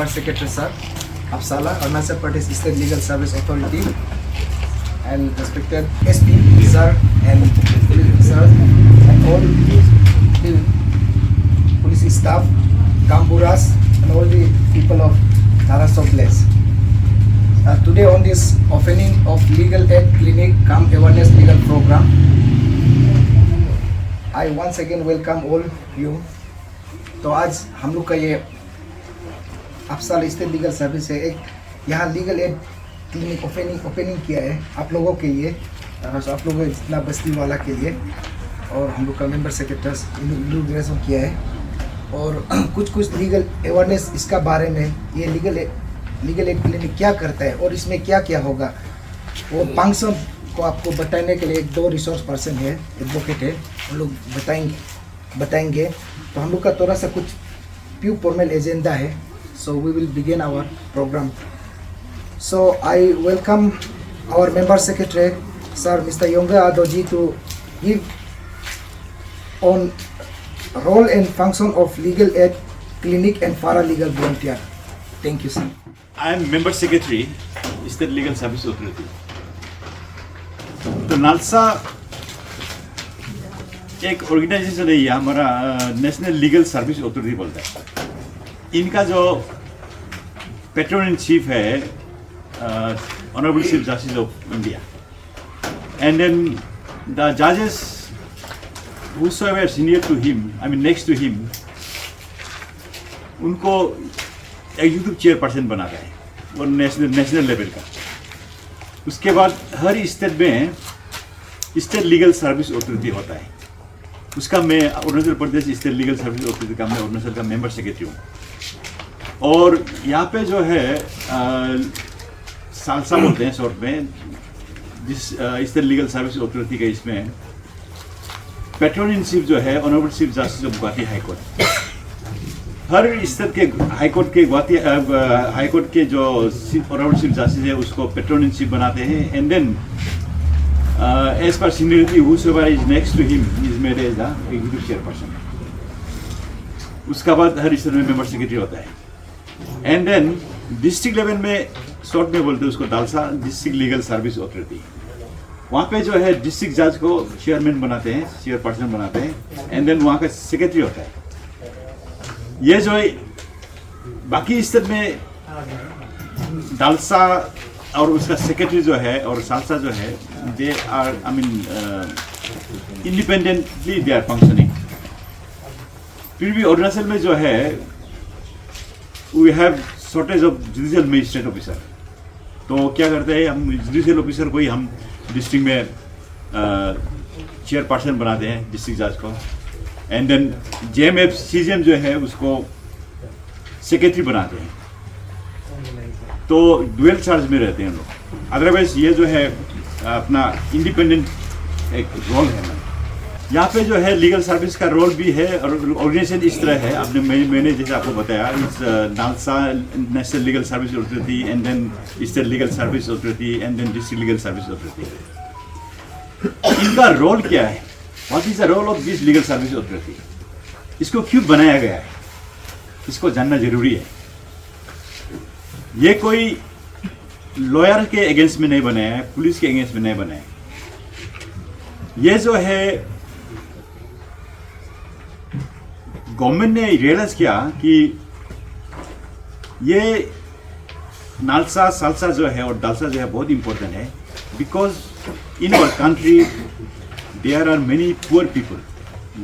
Member Secretary Sir, Apsala, Arunachal Pradesh State Legal Service Authority, and respected SP Sir and Sir, and all the police staff, Kamburas, and all the people of Taraso Place. Today on this opening of Legal Aid Clinic Come Awareness Legal Program, I once again welcome all you. तो आज हम लोग का ये अफसाल state legal service है, एक यहाँ legal aid clinic opening किया है आप लोगों के लिए, आप लोगों जितना बस्ती वाला के लिए, और हम लोग का मेंबर सेक्रेटरी इनॉग्रेशन किया है, और कुछ लीगल अवेयरनेस इसका बारे में, ये लीगल एड क्लिनिक क्या करता है और इसमें क्या क्या होगा, वो फंक्शन को आपको बताने के लिए एक दो रिसोर्स पर्सन है, एडवोकेट है, हम लोग बताएंगे। तो हम लोग का थोड़ा सा कुछ प्यू फॉर्मल एजेंडा है, so we will begin our programme. So I welcome our member secretary sir mister योंगे आदोजी to give on role and function of legal aid clinic and paralegal volunteer. Thank you sir. I am Member Secretary, State Legal Service Authority. तो नालसा एक organisation है, ये हमारा national legal service authority बोलता है। इनका जो पेट्रोन इन चीफ है honourable chief justice of India, and then the जजेस whosoever senior to him, I mean next to him, उनको एग्जीक्यूटिव चेयरपर्सन बनाता है, वो नेशनल लेवल का। उसके बाद हर स्टेट में स्टेट लीगल सर्विस अथॉरिटी होता है, उसका मैं Arunachal Pradesh state legal service authority का मैं अरुणाचल का मेंबर सेक्रेटरी हूँ। और यहाँ पे जो है सालसा बोलते हैं शॉर्ट में, जिस स्टेट लीगल सर्विस अथॉरिटी का इसमें पेट्रोन इन चीफ जो है honourable chief justice of Guwahati high court. Her state के हाई कोर्ट के गुवाहाटी हाई कोर्ट के जो ऑनरेबल चीफ जस्टिस है उसको पेट्रोन इन चीफ बनाते हैं, एंड देन एज पर seniority whosoever is next to him is made as the executive chairperson। उसका बाद हर स्टेट में मेंबर सेक्रेटरी होता है, एंड देन डिस्ट्रिक्ट लेवल में शॉर्ट में बोलते हैं उसको DALSA district legal service authority. वहाँ पे जो है डिस्ट्रिक्ट जज को चेयरमैन बनाते हैं, चेयरपर्सन बनाते हैं, एंड देन वहाँ का सेक्रेटरी होता है। ये जो बाकी स्टेट में डालसा और उसका सेक्रेटरी जो है और सालसा जो है, they are I mean independently they are functioning. फिर भी अरुणाचल में जो है we have shortage of judicial magistrate officer. तो क्या करते हैं हम, जुडिशियल ऑफिसर को ही हम डिस्ट्रिक्ट में चेयरपर्सन बनाते हैं, डिस्ट्रिक्ट जज को, एंड देन जेएमएफ सीजीएम जो है उसको सेक्रेटरी बनाते हैं। तो डुअल चार्ज में रहते हैं लोग। अदरवाइज ये जो है अपना इंडिपेंडेंट एक रोल है। यहाँ पे जो है लीगल सर्विस का रोल भी है, और ऑर्गेनाइजेशन इस तरह है, आपने मैंने जैसे आपको बताया, इस NALSA national legal service authority, and then state legal service authority, and then district legal service authority. इनका रोल क्या है, what is the role of this legal service authority, इसको क्यों बनाया गया है, इसको जानना जरूरी है। ये कोई लॉयर के अगेंस्ट में नहीं बनाया है, पुलिस के अगेंस्ट में नहीं बनाया है। ये जो है गवर्नमेंट ने रियलाइज किया कि ये नालसा सालसा जो है और डालसा जो है बहुत इंपॉर्टेंट है, because in our country there are many poor people.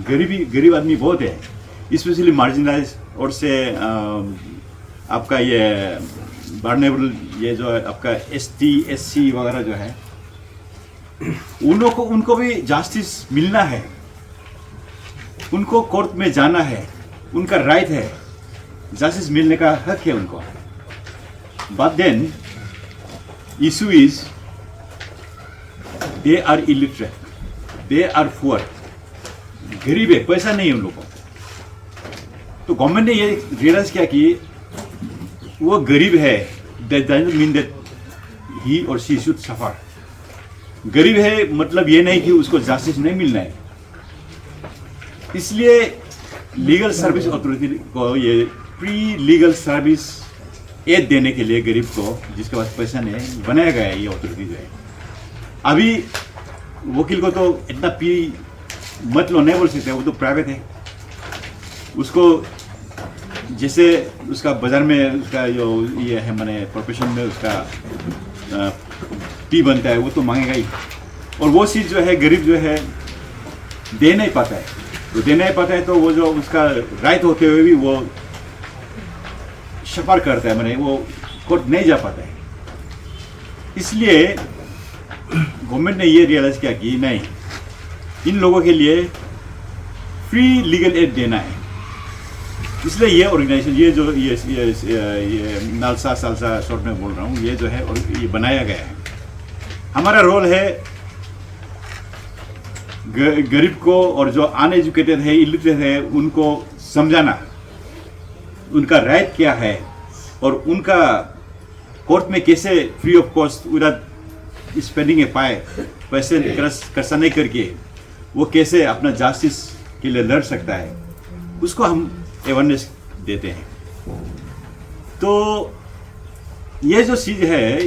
गरीब आदमी बहुत है, स्पेशली मार्जिनलाइज, और से आपका ये वर्नेबल, ये जो है आपका एसटी एससी वगैरह जो है, उनको भी जस्टिस मिलना है, उनको कोर्ट में जाना है, उनका राइट है, जस्टिस मिलने का हक है उनको। But then issue is they are illiterate, they are poor, गरीब है, पैसा नहीं है उन लोगों को। तो गवर्नमेंट ने ये रियलाइज किया कि वो गरीब है, that doesn't mean that he or she should suffer। गरीब है मतलब ये नहीं कि उसको जस्टिस नहीं मिलना है। इसलिए लीगल सर्विस अथॉरिटी को ये प्री लीगल सर्विस एड देने के लिए गरीब को, जिसके पास पैसा नहीं है, बनाया गया है ये अथॉरिटी जो है। अभी वकील को तो इतना पी मत लो नहीं बोल सकते, वो तो प्राइवेट है। उसको जैसे उसका बाजार में उसका जो ये है मैंने प्रोफेशन में उसका पी बनता है, वो तो मांगेगा ही। और वो चीज़ जो है गरीब जो है दे नहीं पाता है, तो दे नहीं पाता है तो वो जो उसका राइट होते हुए भी वो सफर करता है, मैंने वो कोर्ट नहीं जा पाता है। इसलिए गवर्नमेंट ने ये रियलाइज किया कि नहीं, इन लोगों के लिए फ्री लीगल एड देना है। इसलिए ये ऑर्गेनाइजेशन, ये जो ये नालसा सालसा शॉर्ट में बोल रहा हूँ, ये जो है और ये बनाया गया है। हमारा रोल है गरीब को और जो अनएजुकेटेड है, इलिटरेट है, उनको समझाना, उनका राइट क्या है और उनका कोर्ट में कैसे free of cost without spending a पैसे खर्चा नहीं करके वो कैसे अपना जस्टिस के लिए लड़ सकता है, उसको हम अवेयरनेस देते हैं। तो ये जो चीज़ है,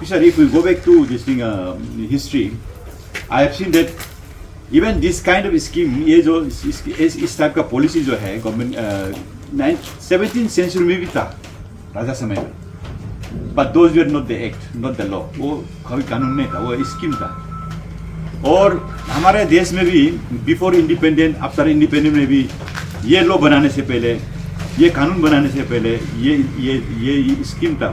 if we go back to this thing history, I have seen that even this kind of scheme, ये जो इस टाइप का पॉलिसी जो है गवर्नमेंट 17th सेंचुरी में भी था, राजा समय में, but those were not the act, not the law, वो कभी कानून नहीं था, वो स्कीम था। और हमारे देश में भी बिफोर इंडिपेंडेंट, आफ्टर इंडिपेंडेंट में भी ये लॉ बनाने से पहले, ये कानून बनाने से पहले ये स्कीम था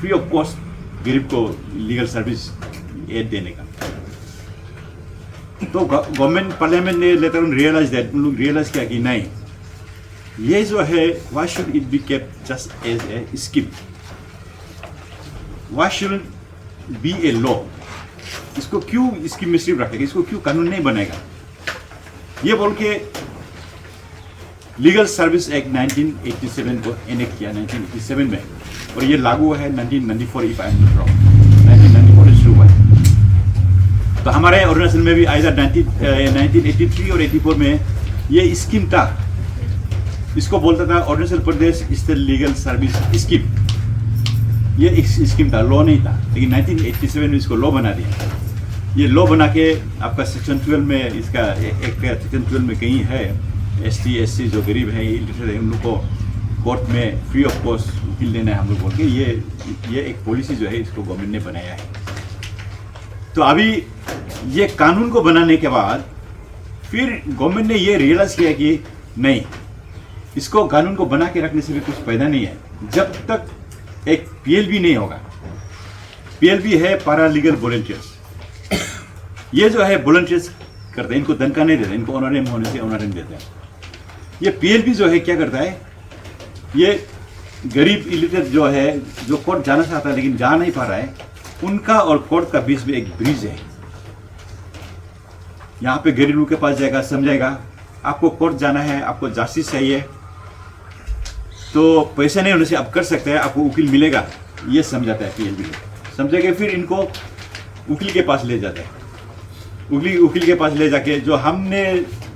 फ्री ऑफ कॉस्ट गरीब को लीगल सर्विस एड देने का। तो गवर्नमेंट पार्लियामेंट ने लेटर ऑन रियलाइज दैट, उन लोग रियलाइज किया कि नहीं, ये जो है why should it be kept just as a scheme, why should be a law, इसको क्यों स्कीम में सिर्फ रखेगा, इसको क्यों कानून नहीं बनेगा। ये बोल के लीगल सर्विस एक्ट 1987 को एनेक्ट किया 1987 में, और ये लागू हुआ है 1994, if I am not wrong, 1994 शुरू हुआ है। तो हमारे ऑर्गेनाइजेशन में भी आइदर 1983 और 84 में ये स्कीम था, इसको बोलता था Arunachal Pradesh state legal service scheme. ये एक स्कीम था, लॉ नहीं था, लेकिन 1987 में इसको लॉ बना दिया। ये लॉ बना के आपका सेक्शन 12 में, इसका एक सेक्शन 12 में कहीं है ST SC जो गरीब है, इलिटरेट है, उन लोग को कोर्ट में फ्री ऑफ कॉस्ट वकील देना है हम लोग बोल के, ये एक पॉलिसी जो है इसको गवर्नमेंट ने बनाया है। तो अभी ये कानून को बनाने के बाद फिर गवर्नमेंट ने ये रियलाइज किया कि नहीं, इसको कानून को बना के रखने से भी कुछ फायदा नहीं है जब तक एक PLB नहीं होगा। PLB है पैरा लीगल वॉलंटियर्स। ये जो है वॉलंटियर्स करते हैं, इनको तनख्वाह नहीं देते, इनको ऑनरेरियम होने से ऑनरेरियम देते हैं। ये PLB जो है क्या करता है, ये गरीब इलिटरेट जो है, जो कोर्ट जाना चाहता है लेकिन जा नहीं पा रहा है, उनका और कोर्ट का बीच में एक ब्रिज है। यहाँ पे गरीबों के पास जाएगा, समझाएगा आपको कोर्ट जाना है, आपको जस्टिस चाहिए, तो पैसे नहीं होने से आप कर सकते हैं, आपको वकील मिलेगा, ये समझाता है PLB को। समझेगा फिर इनको वकील के पास ले जाता है। वकील के पास ले जाके, जो हमने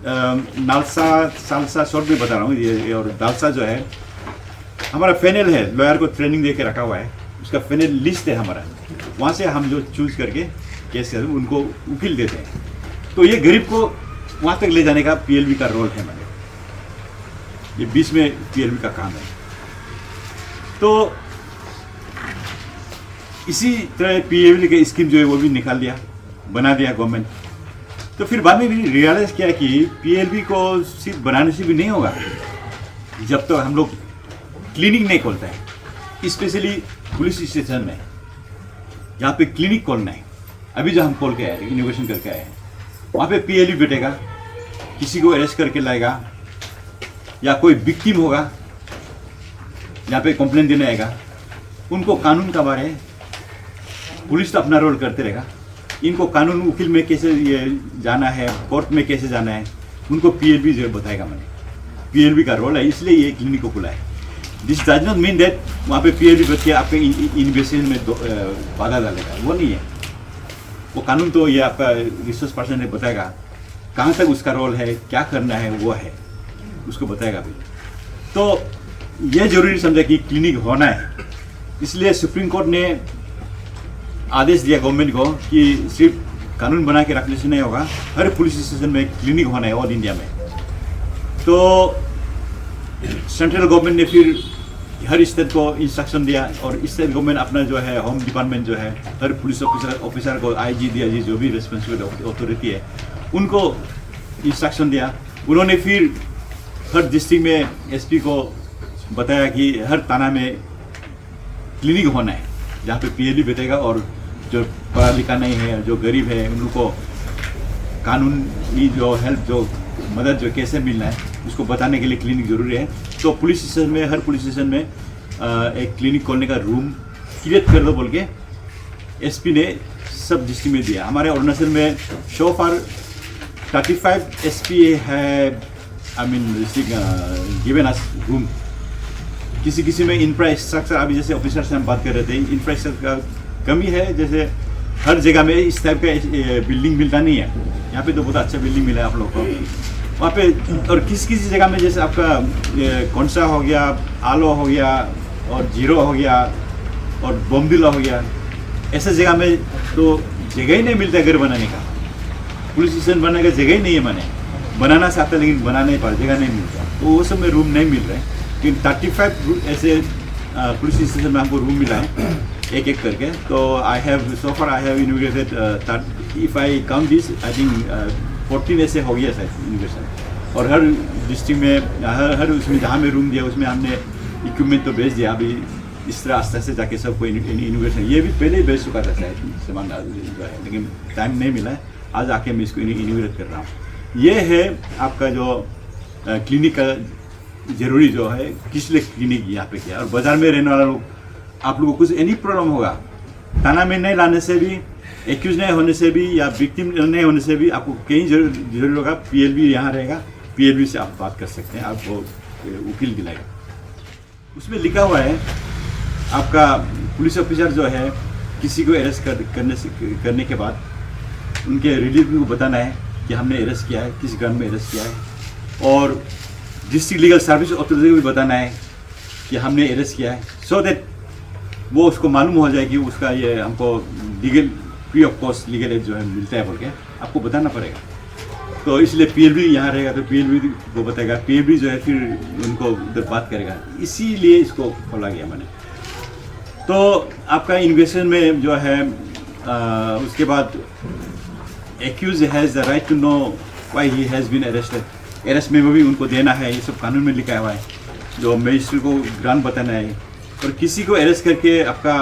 नालसा सालसा शॉर्ट में बता रहा हूँ, ये और नालसा जो है हमारा पैनल है, लॉयर को ट्रेनिंग दे के रखा हुआ है, उसका पैनल लिस्ट है हमारा, वहाँ से हम जो चूज करके केस करते हैं उनको वकील देते हैं। तो ये गरीब को वहाँ तक ले जाने का PLB का रोल है, मैंने ये बीच में PLB का काम है। तो इसी तरह PLB का स्कीम जो है वो भी निकाल दिया, बना दिया गवर्नमेंट। तो फिर बाद में भी रियलाइज किया कि PLB को सिर्फ बनाने से भी नहीं होगा जब तक तो हम लोग क्लिनिक नहीं खोलता है, स्पेशली पुलिस स्टेशन में जहाँ पे क्लिनिक खोलना है। अभी जो हम खोल के आए, इनोवेशन करके आए हैं, वहाँ पे PLB बैठेगा, किसी को अरेस्ट करके लाएगा, या कोई विक्टिम होगा यहाँ पे कंप्लेंट देने आएगा, उनको कानून का बारे, पुलिस तो अपना रोल करते रहेगा, इनको कानून वकील में कैसे ये जाना है, कोर्ट में कैसे जाना है, उनको PLB जो बताएगा। मैंने PLB का रोल है, इसलिए ये क्लिनिक को खुला है। This does not mean that वहाँ पे PLB बच्चे आपके इन्वेस्टिगेशन में बाधा डालेगा, वो नहीं है। वो कानून तो ये आपका रिसोर्स पर्सन ने बताएगा, कहाँ तक उसका रोल है, क्या करना है, वो है, उसको बताएगा भी। तो ये जरूरी समझा कि क्लिनिक होना है, इसलिए सुप्रीम कोर्ट ने आदेश दिया गवर्नमेंट को कि सिर्फ कानून बना के रखने से नहीं होगा, हर पुलिस स्टेशन में क्लिनिक होना है ऑल इंडिया में। तो सेंट्रल गवर्नमेंट ने फिर हर स्टेट को इंस्ट्रक्शन दिया और स्टेट गवर्नमेंट अपना जो है होम डिपार्टमेंट जो है हर पुलिस ऑफिसर को आईजी डीआईजी जो भी रिस्पॉन्सिबल अथॉरिटी है उनको इंस्ट्रक्शन दिया। उन्होंने फिर हर डिस्ट्रिक्ट में एसपी को बताया कि हर थाना में क्लिनिक होना है जहाँ पे पीएलई बैठेगा और जो पढ़ा लिखा नहीं है, जो गरीब है, उनको कानूनी जो हेल्प जो मदद जो कैसे मिलना है उसको बताने के लिए क्लिनिक जरूरी है। तो पुलिस स्टेशन में हर पुलिस स्टेशन में एक क्लिनिक खोलने का रूम क्रिएट कर दो बोल के एसपी ने सब डिस्ट्रिक्ट में दिया। हमारे अरुणाचल में शो फार 35 एसपी है, I mean given us room. किसी में इंफ्रास्ट्रक्चर, अभी जैसे ऑफिसर से हम बात कर रहे थे, इंफ्रास्ट्रक्चर का कमी है, जैसे हर जगह में इस टाइप का बिल्डिंग मिलता नहीं है। यहाँ पे तो बहुत अच्छा बिल्डिंग मिला है आप लोग को वहाँ पे। और किसी जगह में जैसे आपका कौनसा हो गया, आलो हो गया और जीरो हो गया और बोमदिला हो गया, ऐसे जगह में तो जगह ही नहीं मिलता घर बनाने का। पुलिस स्टेशन बनाने का जगह ही नहीं है, मैंने बनाना चाहता लेकिन बना नहीं पा, जगह नहीं मिलता, तो वो सब में रूम नहीं मिल रहे। लेकिन 35 ऐसे पुलिस स्टेशन में हमको रूम मिला है एक एक करके। तो I have so far I have inaugurated, if I count this I think 14 ऐसे हो गया शायद इनोग्रेशन। और हर डिस्ट्रिक्ट में हर उसमें जहाँ में रूम दिया उसमें हमने इक्विपमेंट तो भेज दिया। अभी इस तरह आस्ते आस्ते जाके सबको इनोग्रेशन, ये भी पहले ही भेज चुका था शायद सामान जो है, लेकिन टाइम नहीं मिला है। आज आके मैं इसको इनोग्रेट कर रहा हूँ। ये है आपका जो क्लिनिक का जरूरी जो है, किस लिए क्लिनिक यहाँ पे किया। और बाजार में रहने वाला लोग, आप लोगों को कुछ एनी प्रॉब्लम होगा, थाना में नहीं लाने से भी, एक्यूज नहीं होने से भी या विक्टिम नहीं होने से भी आपको कहीं जरूरी होगा, पीएलबी यहाँ रहेगा, पीएलबी से आप बात कर सकते हैं, आपको वकील दिलाएगा। उसमें लिखा हुआ है आपका पुलिस ऑफिसर जो है किसी को अरेस्ट करने के बाद उनके रिलेटिव को बताना है कि हमने अरेस्ट किया है, किस ग्राउंड में अरेस्ट किया है, और डिस्ट्रिक्ट लीगल सर्विस अथॉरिटी को भी बताना है कि हमने अरेस्ट किया है, सो दैट वो उसको मालूम हो जाए कि उसका ये हमको legal free of cost legal aid जो है मिलता है बोल के आपको बताना पड़ेगा। तो इसलिए पीएलबी यहाँ रहेगा तो पीएलबी को बताएगा, पीएलबी जो है फिर उनको उधर बात करेगा, इसीलिए इसको खोला गया मैंने। तो आपका इन्वेस्टिगेशन में जो है उसके बाद accused has the right to know why he has been arrested. Arrest में भी उनको देना है, ये सब कानून में लिखा हुआ है, जो मजिस्ट्रेट को ग्रांट बताना है। और किसी को अरेस्ट करके आपका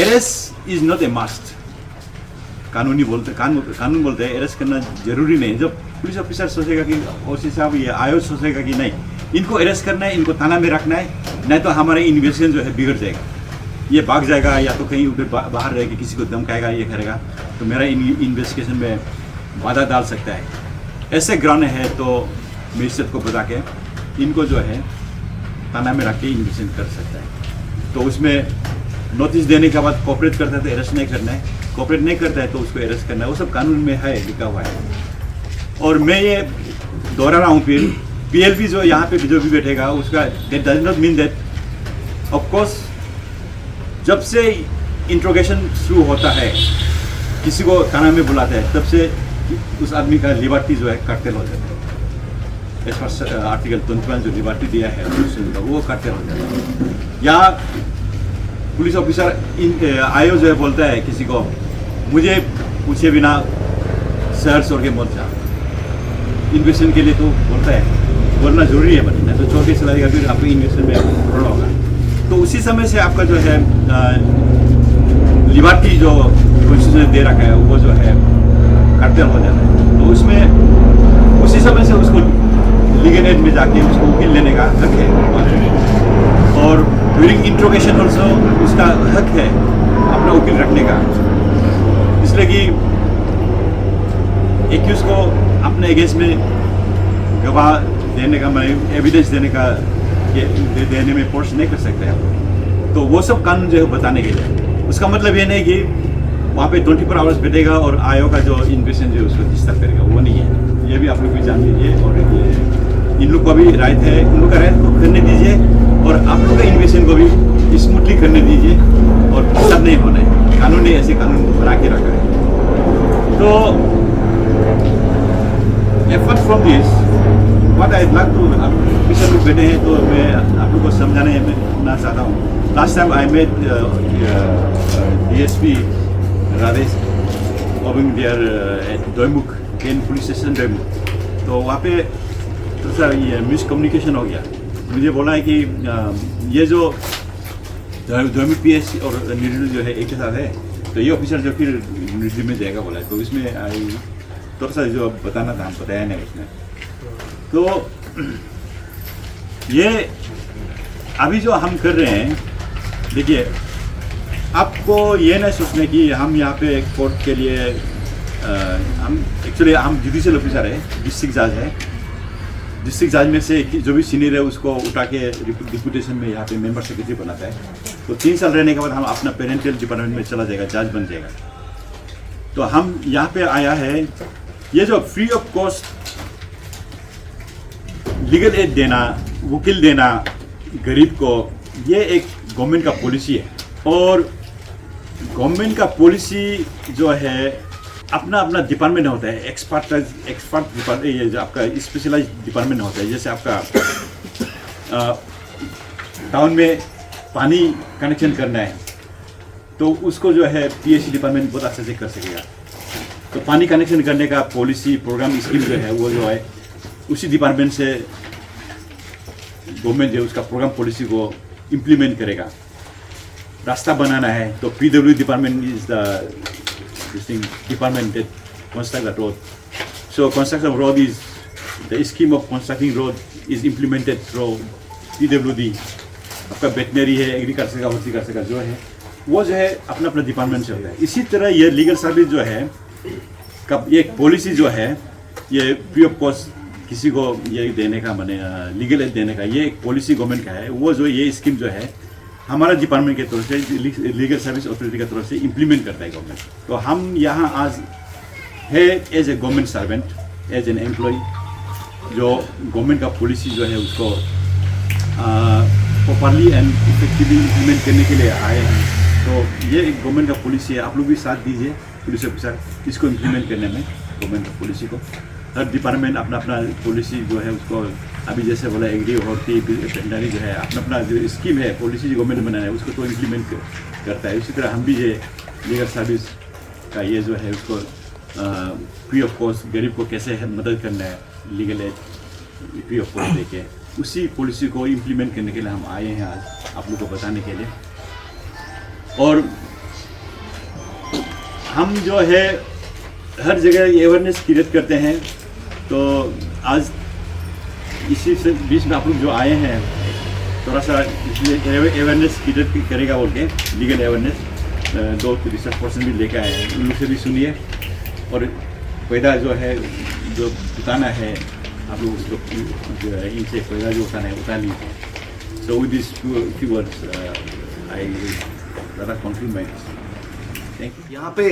arrest is not a must, कानून बोलते हैं अरेस्ट करना जरूरी नहीं। जब पुलिस ऑफिसर सोचेगा कि ओसी साहब ये आयो सोचेगा कि नहीं इनको अरेस्ट करना है, इनको थाना में रखना है, नहीं तो हमारे इन्वेस्टिगेशन जो है बिगड़ जाएगा, ये भाग जाएगा या तो कहीं उधर बाहर रहेगा, किसी को धमकाएगा, ये करेगा, तो मेरा इन्वेस्टिगेशन में बाधा डाल सकता है। ऐसे ग्राउंड है तो मजिस्ट्रेट को बता के इनको जो है थाना में रख के इन्वेस्टिगेशन कर सकता है। तो उसमें नोटिस देने के बाद कोऑपरेट करता है तो अरेस्ट नहीं करना है, कोऑपरेट नहीं करता है तो उसको अरेस्ट करना है, वो सब कानून में है, लिखा हुआ है। और मैं ये दोहरा रहा हूँ फिर, पीएलबी जो यहाँ पे जो भी बैठेगा उसका that does not mean that, of course जब से इंट्रोगेशन शुरू होता है, किसी को थाना में बुलाता है, तब से उस आदमी का लिबर्टी जो है कर्टेल हो जाता है। एज पर आर्टिकल 21 जो लिबर्टी दिया है वो कर्टेल हो जाता है। या पुलिस ऑफिसर आयो जो है बोलता है किसी को, मुझे पूछे बिना शहर छोड़ के मत जा, इन्वेस्टिगेशन के लिए तो बोलता है, बोलना जरूरी है, नहीं तो छोड़ के चला जाएगा, फिर आपको इन्वेस्टिगेशन में प्रॉब्लम होगा। तो उसी समय से आपका जो है लिबर्टी जो कॉन्स्टिट्यूशन दे रखा है वो जो है कर्तव्य हो जाता है। तो उसमें उसी समय से उसको लीगल एड में जाके उसको वकील लेने का हक है, और ड्यूरिंग इंट्रोगेशन ऑल्सो उसका हक है अपना वकील रखने का। इसलिए कि एक्यूज को अपने अगेंस्ट में गवाह देने का, मतलब एविडेंस देने में फोर्स नहीं कर सकते हैं। तो वो सब कानून जो है बताने के लिए, उसका मतलब ये नहीं कि वहाँ पे 24 आवर्स बैठेगा और आयोग का जो इन्वेस्टिगेशन जो उसको डिस्टर्ब करेगा, वो नहीं है। ये भी आप लोग भी जान लीजिए। और ये इन लोग को भी राइट है, इन लोग का राइट को करने दीजिए और आप लोग का इन्वेस्टमेंट को भी स्मूथली करने दीजिए और सब नहीं होना है। कानून ने ऐसे कानून बना के रखा है। तो effort from this what I like to, officer लोग बैठे हैं तो मैं आप लोग को समझाना चाहता हूँ। Last time I met DSP Rajesh owing there Doimukh can police station Doimukh. तो वहाँ पे तो सर ये मिसकम्युनिकेशन हो गया। मुझे बोला है कि ये जो दोईमुख PS और निर्दल जो है एक के साथ है, तो ये ऑफिसर जो फिर निर्दल में जाएगा बोला है। तो इसमें आई थोड़ा सा जो बताना था हम बताया नहीं उसमें। तो ये अभी जो हम कर रहे हैं, देखिए आपको ये नहीं सोचना कि हम यहाँ पे कोर्ट के लिए हम एक्चुअली हम जुडिशियल ऑफिसर है, डिस्ट्रिक्ट जज है। डिस्ट्रिक्ट जज में से जो भी सीनियर है उसको उठा के डिप्यूटेशन में यहाँ पे मेंबर सेक्रेटरी बनाता है। तो 3 साल रहने के बाद हम अपना पेरेंटल डिपार्टमेंट में चला जाएगा, जज बन जाएगा। तो हम यहाँ पे आया है, ये जो free of cost legal aid देना, वकील देना गरीब को, ये एक गवर्नमेंट का पॉलिसी है। और गवर्नमेंट का पॉलिसी जो है अपना अपना डिपार्टमेंट होता है, एक्सपर्ट डिपार्टमेंट, ये जो आपका स्पेशलाइज डिपार्टमेंट होता है। जैसे आपका टाउन में पानी कनेक्शन करना है तो उसको जो है PSC डिपार्टमेंट बहुत अच्छे से कर सकेगा। तो पानी कनेक्शन करने का पॉलिसी प्रोग्राम स्कीम जो है वो जो है उसी डिपार्टमेंट से गवर्नमेंट जो उसका प्रोग्राम पॉलिसी को इम्प्लीमेंट करेगा। रास्ता बनाना है तो PW department is the department that construct the road. So construction of road is the scheme of constructing road is implemented through PWD. आपका वेटनरी है, एग्रीकल्चर का, हॉर्टिकल्चर का जो है वो जो है अपना अपना डिपार्टमेंट से होता है। इसी तरह ये लीगल सर्विस जो है कब ये पॉलिसी जो है ये फ्री ऑफ कॉस्ट किसी को ये देने का, माने लीगल एड देने का, ये एक पॉलिसी गवर्नमेंट का है। वो जो ये स्कीम जो है हमारा डिपार्टमेंट की तरफ से, लीगल सर्विस अथॉरिटी की तरफ से इम्प्लीमेंट करता है गवर्नमेंट। तो हम यहाँ आज है as a government servant, as an employ, जो गवर्नमेंट का पॉलिसी जो है उसको प्रॉपरली एंड इफेक्टिवली इम्प्लीमेंट करने के लिए आए हैं। तो ये एक गवर्नमेंट का पॉलिसी है, आप लोग भी साथ दीजिए पुलिस ऑफिसर इसको इम्प्लीमेंट करने में। गवर्नमेंट का पॉलिसी को हर डिपार्टमेंट अपना अपना पॉलिसी जो है उसको, अभी जैसे बोला एग्री हॉर्टी वेटनरी जो है अपना अपना जो स्कीम है, पॉलिसी जो गवर्नमेंट बनाया है उसको तो इम्प्लीमेंट करता है। उसी तरह हम भी ये लीगल सर्विस का ये जो है उसको फ्री ऑफ कॉस्ट गरीब को कैसे मदद करना है, legal ad free of cost देके, उसी पॉलिसी को इम्प्लीमेंट करने के लिए हम आए हैं आज आप लोग को बताने के लिए। और हम जो है हर जगह अवेयरनेस क्रिएट करते हैं। तो आज इसी से बीच में आप लोग जो आए हैं थोड़ा सा इसलिए अवेयरनेस क्रिएट करेगा बोल के, लीगल अवेयरनेस 2 रिसर्च पर्सन भी लेकर आए हैं, उन लोग से भी सुनिए और फ़ायदा जो है जो उठाना है आप लोग उसको जो है इनसे फ़ायदा जो उठाना है उठा लीजिए। So with this few words I ज़्यादा कंक्लूड माय। यहाँ पे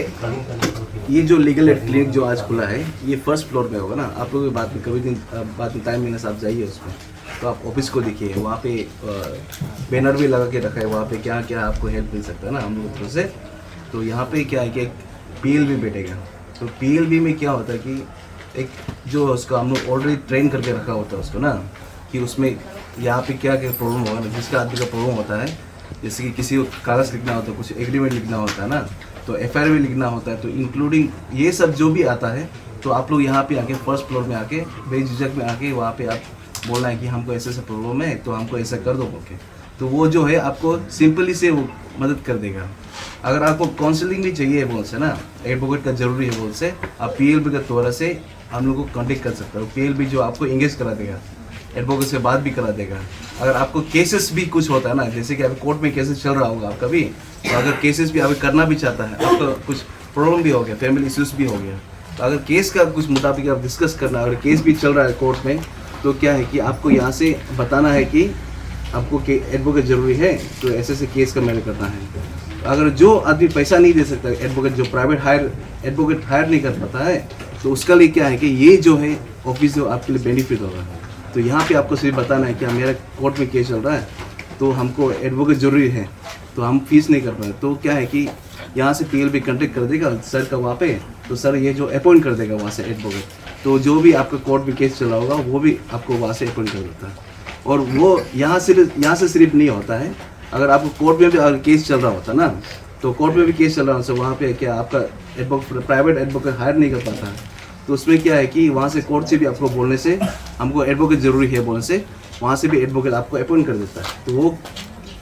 ये जो लीगल एड क्लिनिक जो आज खुला है ये फर्स्ट फ्लोर पे होगा ना। आप लोग बात में कभी दिन बाद में टाइम मिलने से आप जाइए उसमें, तो आप ऑफिस को देखिए, वहाँ पे बैनर भी लगा के रखा है, वहाँ पे क्या क्या आपको हेल्प मिल सकता है ना हम लोग की तरफ से। तो यहाँ पे क्या है कि एक PLB बैठेगा। तो PLB में क्या होता है कि एक जो उसका हम लोग ऑलरेडी ट्रेन करके रखा होता है उसको ना, कि उसमें यहाँ पे क्या क्या प्रॉब्लम होगा ना, जिसका आदमी का प्रॉब्लम होता है, जैसे कि किसी को कागज़ लिखना होता है, कुछ एग्रीमेंट लिखना होता है ना, तो FIR भी लिखना होता है, तो इंक्लूडिंग ये सब जो भी आता है, तो आप लोग यहाँ पे आके फर्स्ट फ्लोर में आके बेझिझक में आके वहाँ पे आप बोलना है कि हमको ऐसे ऐसा प्रॉब्लम है तो हमको ऐसा कर दो बोल के, तो वो जो है आपको सिंपली से वो मदद कर देगा। अगर आपको काउंसलिंग भी चाहिए बोल से ना, एडवोकेट का जरूरी है बोल से, आप PLB के द्वारा से हम लोग को कॉन्टेक्ट कर सकते हो। PLB जो आपको इंगेज करा देगा, एडवोकेट से बात भी करा देगा। अगर आपको केसेस भी कुछ होता है ना, जैसे कि अभी कोर्ट में केसेस चल रहा होगा आपका भी, तो अगर केसेस भी अभी करना भी चाहता है, आपका कुछ प्रॉब्लम भी हो गया, फैमिली इश्यूज भी हो गया, तो अगर केस का कुछ मुताबिक आप डिस्कस करना, अगर केस भी चल रहा है कोर्ट में, तो क्या है कि आपको यहाँ से बताना है कि आपको एडवोकेट ज़रूरी है, तो ऐसे ऐसे केस का मैनेज करना है। अगर जो आदमी पैसा नहीं दे सकता एडवोकेट, जो प्राइवेट एडवोकेट हायर नहीं कर पाता है, तो उसका लिए क्या है कि ये जो है ऑफिस जो आपके लिए बेनिफिट होगा। तो यहाँ पे आपको सिर्फ बताना है कि मेरा कोर्ट में केस चल रहा है, तो हमको एडवोकेट ज़रूरी है, तो हम फीस नहीं कर पाए। तो क्या है कि यहाँ से PLB कंटेक्ट कर देगा सर का वहाँ पे, तो सर ये जो अपॉइंट कर देगा वहाँ से एडवोकेट, तो जो भी आपका कोर्ट में केस चला होगा वो भी आपको वहाँ से अपॉइंट कर देता है। और वो यहाँ से सिर्फ नहीं होता है, अगर आपको कोर्ट में भी अगर केस चल रहा होता ना, तो कोर्ट में भी केस चल रहा होता, वहाँ पे क्या आपका एडवोकेट प्राइवेट एडवोकेट हायर नहीं कर पाता है, तो उसमें क्या है कि वहाँ से कोर्ट से भी आपको बोलने से हमको एडवोकेट ज़रूरी है बोलने से वहाँ से भी एडवोकेट आपको अपॉइंट कर देता है। तो वो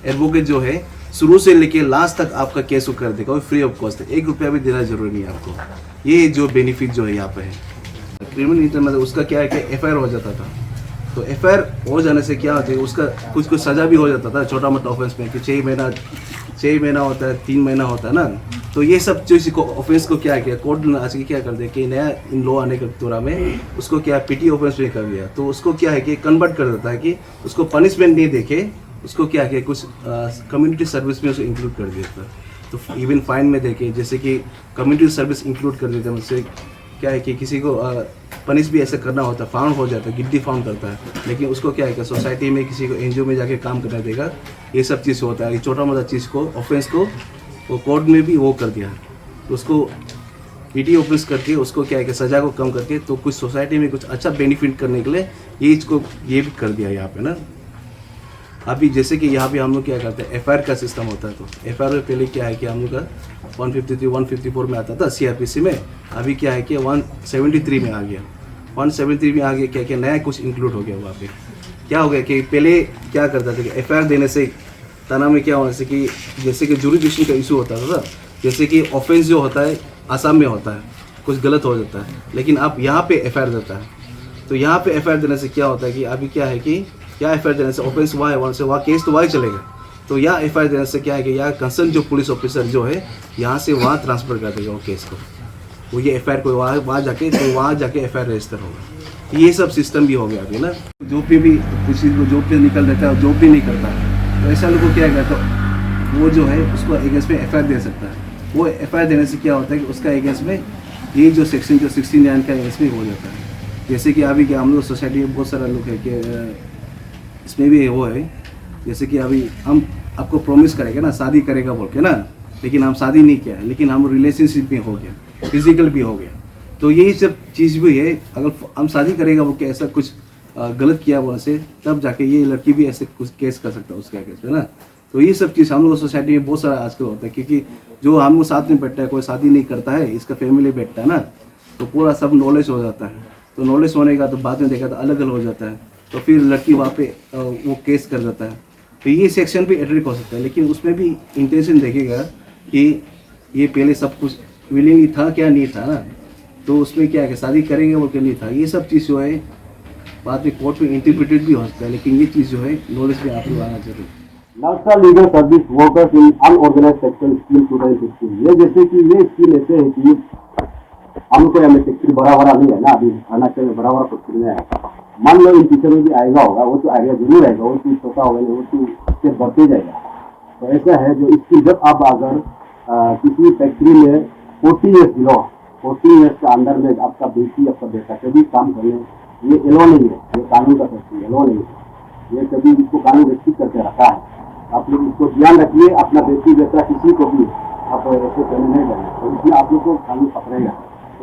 एडवोकेट जो है शुरू से लेके लास्ट तक आपका केस को कर देगा, और फ्री ऑफ कॉस्ट है, 1 रुपया भी देना जरूरी नहीं है आपको। ये जो बेनिफिट जो है यहाँ पे है। क्रिमिनल इंटर मतलब उसका क्या है कि FIR हो जाता था, तो FIR हो जाने से क्या होता है उसका कुछ सज़ा भी हो जाता था छोटा मोटा ऑफेंस में, कि 6 महीना होता है, 3 महीना होता है ना। तो ये सब चीज़ को ऑफेंस को क्या किया कोर्ट ने आज की क्या कर दिया कि नया इन लॉ आने के दौरान में उसको क्या PT ऑफेंस में कर दिया, तो उसको क्या है कि कन्वर्ट कर देता है कि उसको पनिशमेंट नहीं देखे, उसको क्या किया कुछ कम्युनिटी सर्विस में उसको इंक्लूड कर देता है। तो इवन फाइन में देखे जैसे कि कम्युनिटी सर्विस इंक्लूड कर देते हैं, उससे क्या है कि किसी को पनिश भी ऐसे करना होता है, फाउंड हो जाता है, गिल्टी फाउंड करता है, लेकिन उसको क्या है कि सोसाइटी में किसी को NGO में जाके काम करना देगा, ये सब चीज़ होता है। ये छोटा मोटा चीज़ को ऑफेंस को वो कोर्ट में भी वो कर दिया, तो उसको PT ऑफेंस करके उसको क्या है कि सज़ा को कम करके तो कुछ सोसाइटी में कुछ अच्छा बेनिफिट करने के लिए ये इसको ये भी कर दिया यहाँ पे ना। अभी जैसे कि यहाँ पे हम लोग क्या करते हैं FIR का सिस्टम होता है, तो FIR में पहले क्या है कि हम लोग का 153, 154 में आता था CRPC में, अभी क्या है कि 173 में आ गया। 173 में आ गया क्या क्या नया कुछ इंक्लूड हो गया वहाँ पे। क्या हो गया कि पहले क्या करता था कि FIR देने से थाना में क्या होने से कि जैसे कि जुरिडिक्शन का इशू होता था, जैसे कि ऑफेंस जो होता है आसाम में होता है, कुछ गलत हो जाता है, लेकिन आप यहाँ पे FIR देता है, तो यहाँ पे FIR देने से क्या होता है कि अभी क्या है कि क्या FIR देने से ऑफेंस हुआ है वहाँ से वहाँ केस तो वहाँ चलेगा, तो यहाँ FIR देने से क्या है कि यहाँ कंसर्न जो पुलिस ऑफिसर जो है यहाँ से वहाँ ट्रांसफ़र कर देगा वो केस को, वो ये FIR को वहाँ जाके तो वहाँ जाके FIR रजिस्टर होगा। ये सब सिस्टम भी हो गया अभी ना। जॉब पे भी किसी को जॉब पे निकल देता है, जॉब भी नहीं करता है, तो ऐसा लोग को क्या करता है वो जो है उसको अगेंस्ट में FIR दे सकता है। वो FIR देने से क्या होता है कि उसका अगेंस्ट में ये जो सेक्शन जो 69 का अगेंस्ट में हो जाता है। जैसे कि अभी क्या हम लोग सोसाइटी में बहुत सारा लोग है कि इसमें भी वो है, जैसे कि अभी हम आपको प्रॉमिस करेंगे ना शादी करेगा बोल के ना, लेकिन हम शादी नहीं किया, लेकिन हम रिलेशनशिप में हो गया, फिजिकल भी हो गया, तो यही सब चीज़ भी है। अगर हम शादी करेगा वो क्या ऐसा कुछ गलत किया बोलने से तब जाके ये लड़की भी ऐसे कुछ केस कर सकता है उसके केस पे ना। तो ये सब चीज़ हम लोग सोसाइटी में बहुत सारा आजकल होता है, क्योंकि जो हम लोग साथ में बैठता है, कोई शादी नहीं करता है, इसका फैमिली बैठता है ना, तो पूरा सब नॉलेज हो जाता है। तो नॉलेज होने का तो बाद में देखा तो अलग अलग हो जाता है, तो फिर लड़की वहाँ पे वो केस कर देता है। तो ये सेक्शन भी एट्रिक हो सकता है, लेकिन उसमें भी इंटेंशन देखेगा कि ये पहले सब कुछ विलिंगली था क्या नहीं था ना, तो उसमें क्या है कि शादी करेंगे वो क्या नहीं था। ये सब चीज़ जो है बाद में कोर्ट में इंटरप्रिटेड भी हो सकता है, लेकिन ये चीज़ जो है नॉलेज में आप लोग आना जरूरी है। National legal service workers in unorganised sector scheme 2016, ये जैसे कि ये स्कीम ऐसे है कि हमको यहाँ में फैक्ट्री बड़ा नहीं है ना, अभी अरुणाचल में बड़ा फैक्ट्री में है। मान लो इन फ्यूचर में भी आएगा होगा, वो तो आइडिया जरूर आएगा, वो चीज़ छोटा होगा नहीं, वो चीज़ स्टेप बढ़ते जाएगा। तो ऐसा है जो इसकी जब आप अगर किसी फैक्ट्री में 40 ईयर्स बिलो 40 ईयर्स के अंदर में आपका बेटी आपका बेटा कभी काम करने ये एलो नहीं है, ये कानून का फैक्ट्री एलो नहीं है, ये कभी इसको कानून रिस्ट्रिक्ट करके रखा है। आप लोग इसको ध्यान रखिए, अपना बेटी बेटा किसी को भी आप ऐसे करने नहीं करना, तो इसमें आप लोग को कानून पकड़ेगा,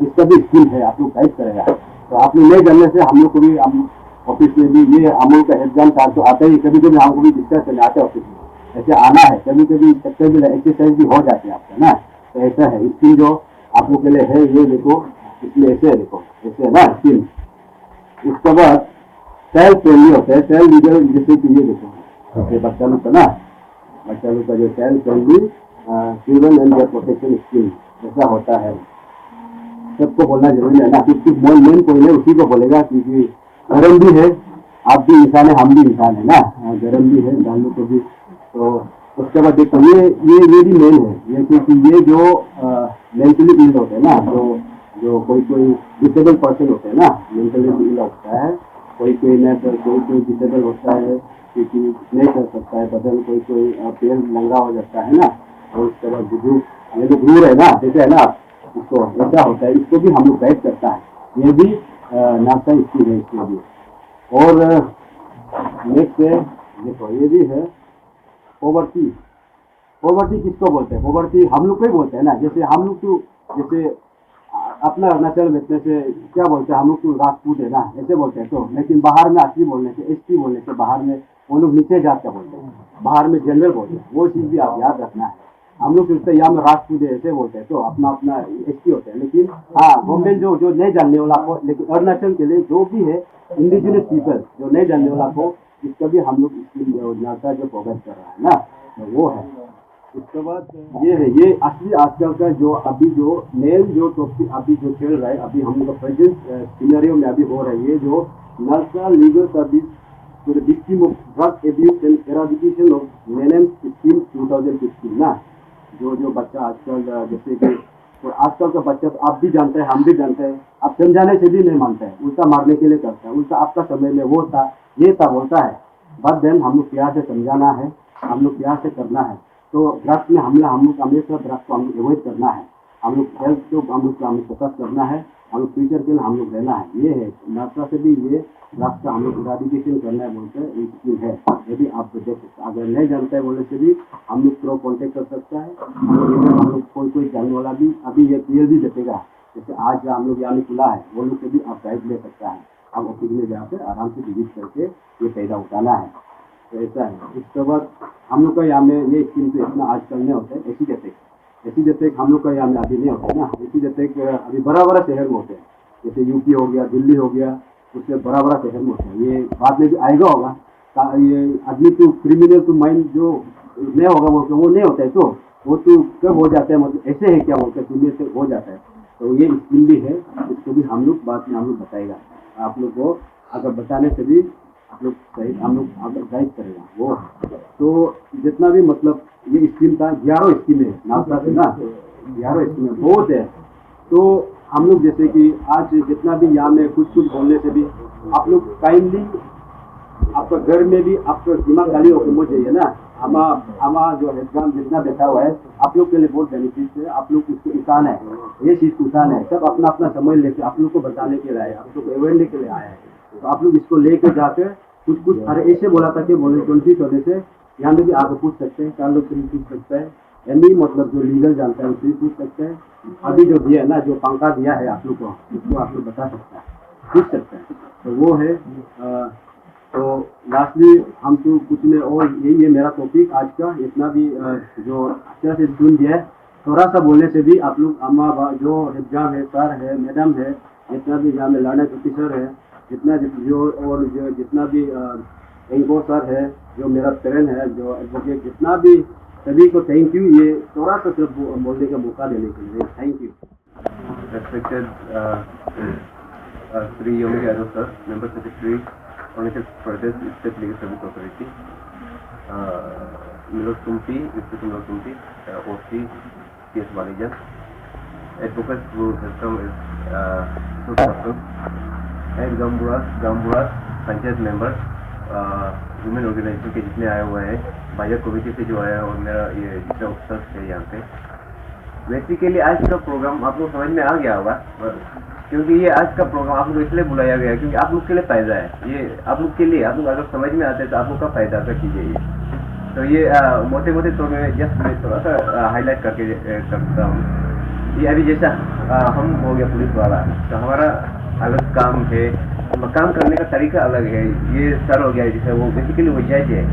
इसका भी स्कीम है, आप लोग गाइड करेगा। तो आप लोग नहीं करने से हम लोग को भी हम ऑफिस में भी ये अमूल का एग्जाम था तो आते ही कभी कभी हमको भी डिस्कस करने आते हैं ऑफिस में, ऐसे आना है, कभी कभी सेक्टर भी एक्सरसाइज भी हो जाते हैं आपका ना। तो ऐसा है स्कीम जो आप लोग के लिए है, ये देखो इसमें ऐसे है, देखो ऐसे है ना स्कीम। इसके बाद सेल्फ फ्रेंडली होता है, सेल्फ लीगल, जैसे कि ये देखो ये बच्चा लोग का ना, बच्चा लोग का जो self friendly children and their protection scheme ऐसा होता है। सबको बोलना जरूरी है ना, क्योंकि मेन पॉइंट है उसी को बोलेगा, क्योंकि गरम भी है, आप भी इंसान है, हम भी इंसान है ना, गरम भी है डालने को भी। तो उसके बाद देखो ये भी मेन है, ये क्योंकि ये जो मेंटली इल होते हैं ना, जो कोई डिसेबल पर्सन होते हैं ना, मेंटली इल होता है, कोई डिसेबल होता है क्योंकि नहीं कर सकता है बदल, कोई पैर नंगा हो जाता है ना, और उसके बाद बुजुर्ग ये जो घूर है ना, जैसे है ना इसको ऐसा होता है, इसको भी हम लोग गाइड करता है। ये भी नाश्ता स्कीम है इसके लिए। और नेक्स्ट है, देखो ये भी है पॉवर्टी। पॉवर्टी किसको बोलते हैं? पॉवर्टी हम लोग को ही बोलते हैं ना। जैसे हम लोग तो जैसे अपना अरुणाचल में से क्या बोलते हैं, हम लोग तो राजपूत है ना, ऐसे बोलते हैं। तो लेकिन बाहर में असली बोलने से, एसटी बोलने से बाहर में वो लोग नीचे जात का बोलते हैं, बाहर में जनरल बोलते हैं। वो चीज़ भी आप याद रखना है। हम लोग सोचते हैं यहाँ में राजपूत है ऐसे बोलते हैं, तो अपना अपना एसटी होते हैं। लेकिन हाँ, गवर्नमेंट जो नहीं जानने वाला को, लेकिन अरुणाचल के लिए जो भी है इंडिजिनस पीपल, जो नहीं जानने वाला को, इसका भी हम लोग स्कीम योजना का जो प्रोग्रेस कर रहा है ना, तो वो है। उसके बाद ये है, ये असली आजकल का जो अभी जो मेन जो टॉपिक अभी जो चल रहा है, अभी हम लोग का प्रेजेंट सिनेरियो में अभी हो रहा है, ये जो national legal service to the victim of drug abuse and eradication of menace scheme 2015 ना। जो बच्चा आजकल जैसे कि तो आजकल का बच्चा आप भी जानते हैं, हम भी जानते हैं, आप समझाने से भी नहीं मानता है, उल्टा मारने के लिए करता है, उल्टा आपका समय में वो था ये था बोलता है। बट देन हम लोग प्यार से समझाना है, हम लोग प्यार से करना है। तो ड्रग्स में हम लोग हमेशा ड्रग्स को हम लोग अवॉइड करना है। हम लोग हेल्थ को हम लोग फोकस करना है, हम लोग फ्यूचर के लिए हम लोग रहना है। ये है नशा से भी ये ड्रग्स का हम लोग इराडिकेशन करना है बोलते हैं, एक स्कीम है। यदि आप देख सकते, अगर नहीं जानते हैं बोलने से भी हम लोग थ्रू कॉन्टेक्ट कर सकता है। हम लोग कोई जानने वाला भी अभी ये क्लियर भी देखेगा। जैसे आज हम लोग यहाँ खुला है, वो लोग से भी आप गाइड ले सकता है। आप ऑफिस में जाकर आराम से विजिट करके ये पैदा उठाना है। तो ऐसा है। इसके बाद हम लोग का यहाँ में ये स्कीम तो इतना आजकल नहीं होता है। ऐसी जैसे हम लोग का यहाँ में अभी नहीं होता है ना। ऐसी जैसे अभी बड़ा बड़ा शहर में होते हैं, जैसे यूपी हो गया, दिल्ली हो गया, उससे बड़ा बड़ा शहर में होता है। ये बाद में भी आएगा होगा। ये आदमी तो क्रिमिनल तो माइंड जो नहीं होगा वो नहीं होता है, तो वो तो कब हो जाता है, मतलब ऐसे है क्या बोलते हैं, दुनिया से हो जाता है। तो ये स्कीम भी है, इसको भी हम लोग बाद में हम लोग बताएगा आप लोग को। अगर बताने से भी आप लोग सही हम लोग गाइड करेगा वो। तो जितना भी मतलब ये स्कीम था, 11 स्कीम है नालसा से ना, 11 स्कीम है, बहुत है। तो हम लोग जैसे कि आज जितना भी यहाँ में कुछ बोलने से भी आप लोग काइंडली आपका घर में भी आपका दिमाग खाली होना चाहिए ना। हमारा जो हेडगाम जितना बैठा हुआ है, आप लोग के लिए बहुत बेनिफिट है। आप लोग उसको इंसान है, ये चीज़ इंसान है, सब अपना अपना समय लेके आप लोग को बताने के लिए आए, आप लोग अवेयरनेस के लिए आए हैं। तो आप लोग इसको लेकर जाकर कुछ अरे ऐसे बोला था कि बोले 20 होने से यहाँ में भी आगे पूछ सकते हैं, 4 लोग से भी पूछ सकते हैं, यानी मतलब जो लीगल जानता है उससे भी पूछ सकते हैं। अभी जो दिया है ना, जो पंखा दिया है आप लोग को, उसको आप लोग बता सकते हैं, पूछ सकते हैं। तो वो है। तो लास्टली हम तो कुछ में, और यही है मेरा टॉपिक आज का। इतना भी जो अच्छे से सुन दिया है, थोड़ा सा बोलने से भी आप लोग अम्मा जो एग्जाम है, सर है, मैडम है, जितना भी यहाँ में लर्नर ऑफिसर है, जितना जो और जो जितना भी एंको सर है, जो मेरा पेरेंट है, जो एडवोकेट, जितना भी सभी को थैंक यू। ये थोड़ा सा सिर्फ बोलने का मौका देने के लिए thank you. Respected Sri Yomi Yadav sir, Member Secretary, Arunachal Pradesh State Legal Service Authority, Milot Kumti, Mr. Milot Kumti, OC, PS Manager, advocates who has come as two persons, and Gamburas panchayat members, women organisation के जितने आए हुए हैं, बाजार committee से जो आया, और मेरा ये जितना उत्सव है यहाँ पे। बेसिकली आज का प्रोग्राम आप लोग समझ में आ गया होगा, क्योंकि ये आज का प्रोग्राम आप लोग इसलिए बुलाया गया क्योंकि आप लोग के लिए फायदा है। ये आप लोग के लिए, आप लोग अगर समझ में आते हैं तो आप लोग का फायदा का कीजिए ये। तो ये मोटे मोटे तो मैं जस्ट मैं थोड़ा सा हाईलाइट करके करता हूँ। ये अभी जैसा हम हो गया पुलिस वाला, तो हमारा अलग काम है, काम करने का तरीका अलग है। ये सर हो गया जैसे, वो बेसिकली वो जज है,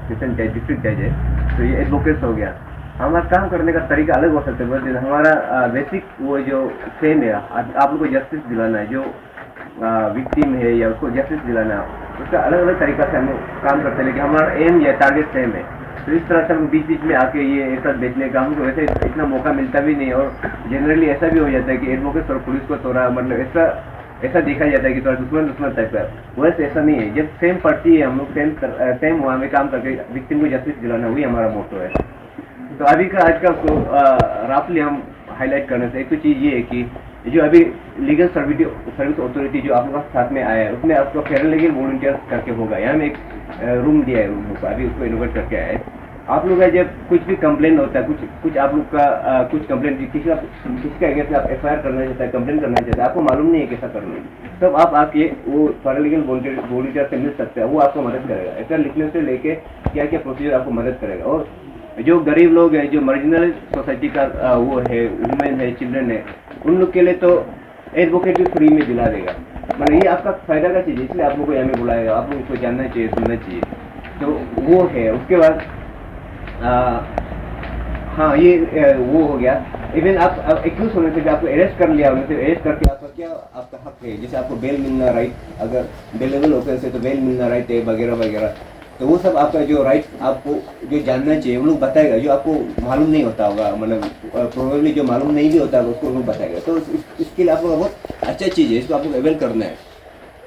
सेशन जज, डिस्ट्रिक्ट जज है, तो ये एडवोकेट्स हो गया। हमारा काम करने का तरीका अलग हो सकता है, हमारा बेसिक वो जो सेम है, आप लोग को जस्टिस दिलाना है, जो विक्टिम है या उसको जस्टिस दिलाना है, उसका अलग अलग तरीका से हम काम करते हैं, लेकिन हमारा एम या टारगेट सेम है। तो इस तरह से हम बीच बीच में आके ये एक साथ बेचने का हमको वैसे इतना मौका मिलता भी नहीं, और जनरली ऐसा भी हो जाता है कि एडवोकेट और पुलिस को थोड़ा मतलब ऐसा देखा जाता है कि थोड़ा दुश्मन टाइप का। वैसे ऐसा नहीं है, जब सेम पार्टी है, हम लोग सेम वहाँ में काम करके विक्टिम को जस्टिस दिलाना, वही हमारा मोटो है। तो अभी का आज का उसको रफली हम हाईलाइट करने से एक तो चीज़ ये है कि जो अभी लीगल सर्विस अथॉरिटी जो आप लोग के साथ में आया है, उसमें आपको फेयर लीगल वॉलंटियर करके होगा। यहाँ में एक रूम दिया है, रूम को अभी उसको इनोवेट करके आया है। आप लोग का जब कुछ भी कंप्लेन होता है, कुछ आप लोग का कुछ कंप्लेन किसी का अगेंस्ट आप एफआईआर करना चाहता है, कंप्लेन करना चाहता है, आपको मालूम नहीं है कैसा करना है, तब आप आके वो पैरालीगल वॉलंटियर से मिल सकते हैं, वो आपको मदद करेगा। एफआईआर लिखने से लेके क्या क्या प्रोसीजर आपको मदद करेगा। और जो गरीब लोग हैं, जो मार्जिनल सोसाइटी का वो है, वुमेन है, चिल्ड्रन है, उन लोग के लिए तो एडवोकेट भी फ्री में दिला देगा। मतलब ये आपका फायदा का चीज़ है, इसलिए आप लोग को यहाँ में बुलाएगा, आप लोग को जानना चाहिए, सुनना चाहिए। तो वो है। उसके बाद हाँ, ये वो हो गया। इवन आप एक्यूज होने से भी आपको अरेस्ट कर लिया, होने से अरेस्ट करके आपका क्या आपका हक है, जैसे आपको बेल मिलना राइट, अगर बेलेबल ऑफेंस है तो बेल मिलना राइट है वगैरह वगैरह। तो वो सब आपका जो राइट आपको जो जानना चाहिए वो लोग बताएगा, जो आपको मालूम नहीं होता होगा, मतलब प्रोबेबली जो मालूम नहीं भी होता होगा उसको लोग बताएगा। तो इसके लिए आपको बहुत अच्छा चीज़ है, इसको आपको अवेल करना है।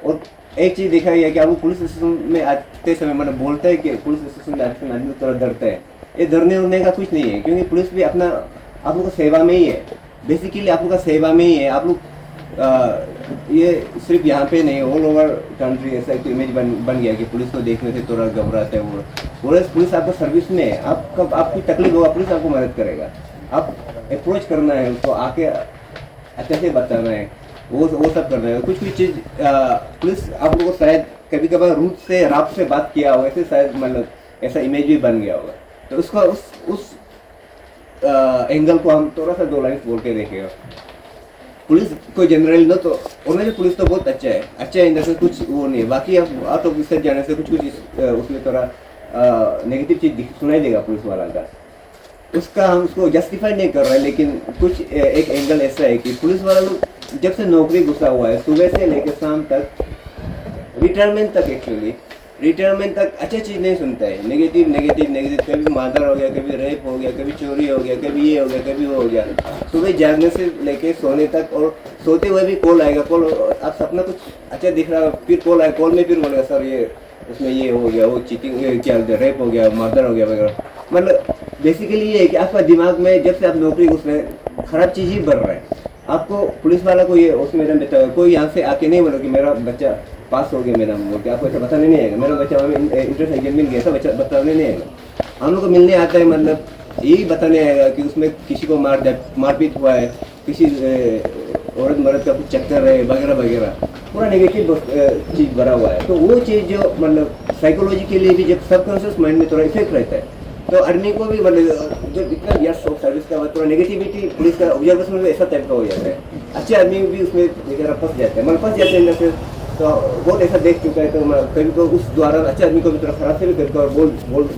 और एक चीज़ देखा गया कि आपको पुलिस स्टेशन में आते समय मतलब बोलते हैं कि पुलिस स्टेशन में आते समय आदमी थोड़ा डरता है। ये डरने उड़ने का कुछ नहीं है, क्योंकि पुलिस भी अपना आप लोग का सेवा में ही है, बेसिकली आप लोग का सेवा में ही है। आप लोग ये सिर्फ यहाँ पे नहीं, ऑल ओवर कंट्री ऐसा एक इमेज बन गया कि पुलिस को देखने से थोड़ा घबराते हैं वो। पुलिस आपको सर्विस में है, आपकी तकलीफ होगा पुलिस आपको मदद करेगा। आप अप्रोच करना है उसको, आके अच्छे से बताना है, वो सब करना है। कुछ चीज़ पुलिस आप लोगों को शायद कभी कभार रूट से रात से बात किया हो, ऐसे शायद मतलब ऐसा इमेज भी बन गया होगा। तो उसका उस एंगल को हम थोड़ा सा 2 लाइन बोल के देखेगा। पुलिस को जनरली ना तो उन्होंने पुलिस तो बहुत अच्छा है इन से कुछ वो नहीं है। बाकी आप आउट ऑफ रिसर्च जाने से कुछ उसमें थोड़ा नेगेटिव चीज़ सुनाई देगा पुलिस वाला का, उसका हम उसको जस्टिफाई नहीं कर रहे हैं। लेकिन कुछ एक एंगल ऐसा है कि पुलिस वाला लोग जब से नौकरी घुसा हुआ है, सुबह से लेकर शाम तक, रिटायरमेंट तक अच्छा चीज़ नहीं सुनता है। नेगेटिव कभी मादर हो गया, कभी रेप हो गया, कभी चोरी हो गया, कभी ये हो गया, कभी वो हो गया। सुबह जागने से लेके सोने तक, और सोते हुए भी कॉल आएगा, कॉल आप सपना कुछ अच्छा दिख रहा है, फिर कॉल आए, कॉल में फिर बोलेगा सर ये उसमें ये हो गया, वो चीटिंग क्या रेप हो गया, मर्डर हो गया वगैरह। मतलब बेसिकली ये है कि आपका दिमाग में जब से आप नौकरी उसमें खराब चीज़ ही बढ़ रहा है। आपको पुलिस वाला को ये उसमें बताया, कोई यहाँ से आके नहीं बोलो कि मेरा बच्चा पास हो गया मेरा, बोल के आपको ऐसा बताने नहीं आएगा, मेरा बच्चा इंटरेस्ट एग्जाम मिल गया, ऐसा बच्चा बताने नहीं आएगा। हम लोग को मिलने आता है, मतलब यही बताने आएगा कि उसमें किसी को मारपीट हुआ है, किसी औरत मर्द का कुछ चक्कर है वगैरह वगैरह, पूरा नेगेटिव चीज़ भरा हुआ है। तो वो चीज़ जो मतलब साइकोलॉजी के लिए भी जब सबकॉन्शियस माइंड में थोड़ा इफेक्ट रहता है, तो आदमी को भी मतलब जब इतना यस ऑफ सर्विस का थोड़ा नेगेटिविटी पुलिस का ऑब्जर्वेशन में ऐसा टाइप का हो जाता है। अच्छे आदमी भी उसमें वगैरह फंस जाते हैं, मतलब फंस जाते हैं जैसे। तो बहुत ऐसा देख चुका है, तो कभी तो उस द्वारा अच्छे आदमी को भी थोड़ा खराब से भी करता है और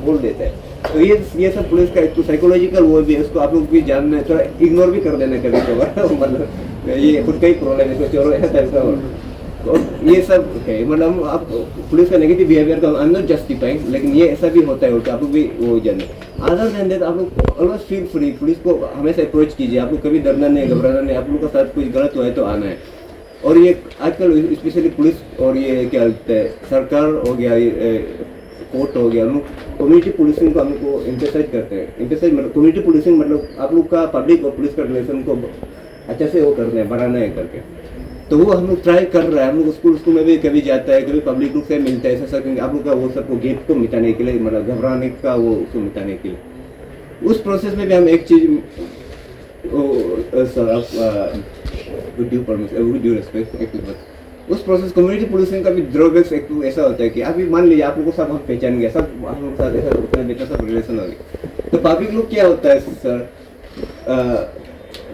बोल देते हैं। तो ये सब पुलिस का एक तो साइकोलॉजिकल वो भी है, उसको आप लोग भी जानना है, थोड़ा इग्नोर भी कर देना कभी कभार मतलब ये खुद का ही प्रॉब्लम है, चोरो ऐसा टाइप का। तो ये सब है, मतलब आप पुलिस का नेगेटिव बिहेवियर का आई एम नॉट जस्टिफाइंग, लेकिन ये ऐसा भी होता है, आप लोग भी वो जाने। अदर देन दैट आप लोग ऑलवेज फील फ्री, पुलिस को हमेशा अप्रोच कीजिए, आप लोग कभी डरना नहीं, घबराना नहीं। आप लोग का साथ कुछ गलत हुआ है तो आना है। और ये आजकल स्पेशली पुलिस और ये क्या बोलते हैं, सरकार हो गया, कोर्ट हो गया, हम लोग कम्युनिटी पुलिसिंग को हमको एम्फेसाइज करते हैं। एम्फेसाइज मतलब कम्युनिटी पुलिसिंग मतलब आप लोग का पब्लिक और पुलिस का रिलेशन को अच्छे से वो करना है, बढ़ाना है करके। तो वो हम लोग ट्राई कर रहे हैं। हम लोग स्कूल में भी कभी जाता है, कभी पब्लिक लोग से मिलता है, ऐसा क्योंकि आप लोग का वो सबको गेट को मिटाने के लिए, मतलब घबराने का वो उसको मिटाने के लिए। उस प्रोसेस में भी हम एक चीज़ विद ड्यू रिस्पेक्ट, उस प्रोसेस कम्युनिटी पुलिसिंग का भी ड्रॉबैक्स एक तो ऐसा होता है कि अभी मान लीजिए आप लोगों को सब हम पहचान गया, सब हम लोग के साथ ऐसा उतना बेटा सब रिलेशन हो गया, तो पब्लिक लोग क्या होता है sir,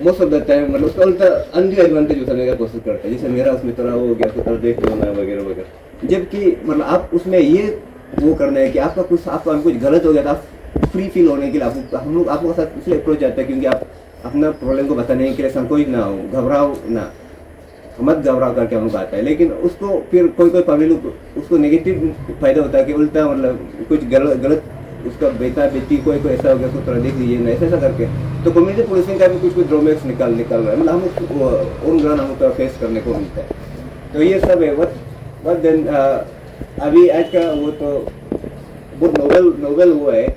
most of the time मतलब उसका उल्टा अनड्यू एडवांटेज उठाने का कोशिश करता है। जैसे मेरा उसमें थोड़ा हो गया, तो थोड़ा देख लो ना वगैरह वगैरह। जबकि मतलब आप उसमें ये वो करना है कि आपका कुछ गलत हो गया, तो आप फ्री फील होने के लिए हम लोग आप लोगों के साथ इसलिए अप्रोच जाता है क्योंकि आप अपना प्रॉब्लम को बताने के लिए संकोच ना हो, घबराओ ना, मत घबराओ करके हम लोग आता है। लेकिन उसको फिर कोई पब्लिक लोग उसको नेगेटिव फायदा होता है कि उल्टा मतलब कुछ गलत उसका बेटा बेटी कोई ऐसा हो गया, उसको थोड़ा देख लीजिए ना, ऐसा करके। तो कम्युनिटी पुलिसिंग का भी कुछ ड्रॉबैक्स निकल रहा है, मतलब हम ऑन ग्राउंड हमको फेस करने को मिलता है। तो ये सब है। बट देन अभी आज का वो तो बहुत नोबल हुआ है,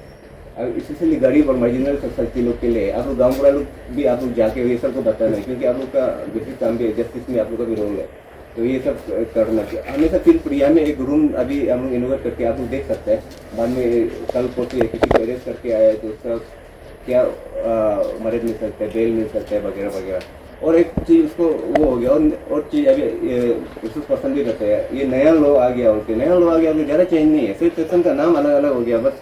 स्पेशली गरीब और मार्जिनल सोसाइटी लोग के लिए। आप लोग गाँव वाला लोग भी आप लोग जाके ये सब को बताना है, क्योंकि आप लोग का बेसिक काम भी है, जस्टिस में आप लोग का भी रोल है। तो ये सब करना चाहिए हमेशा। फिर प्रिया में एक रूम अभी हम लोग इनोवेट करके आप लोग देख सकते हैं, बाद में कल परसों किसी को अरेस्ट करके आया तो उसका क्या मदद मिल सकता है, बेल मिल सकता है वगैरह वगैरह। और एक चीज़ उसको वो हो गया, और चीज़ अभी इसको पसंद भी करते हैं, ये नया लॉ आ गया, उनके नया लॉ आ गया, उनके ज़्यादा चेंज नहीं है, सिर्फ सेक्शन का नाम अलग अलग हो गया, बस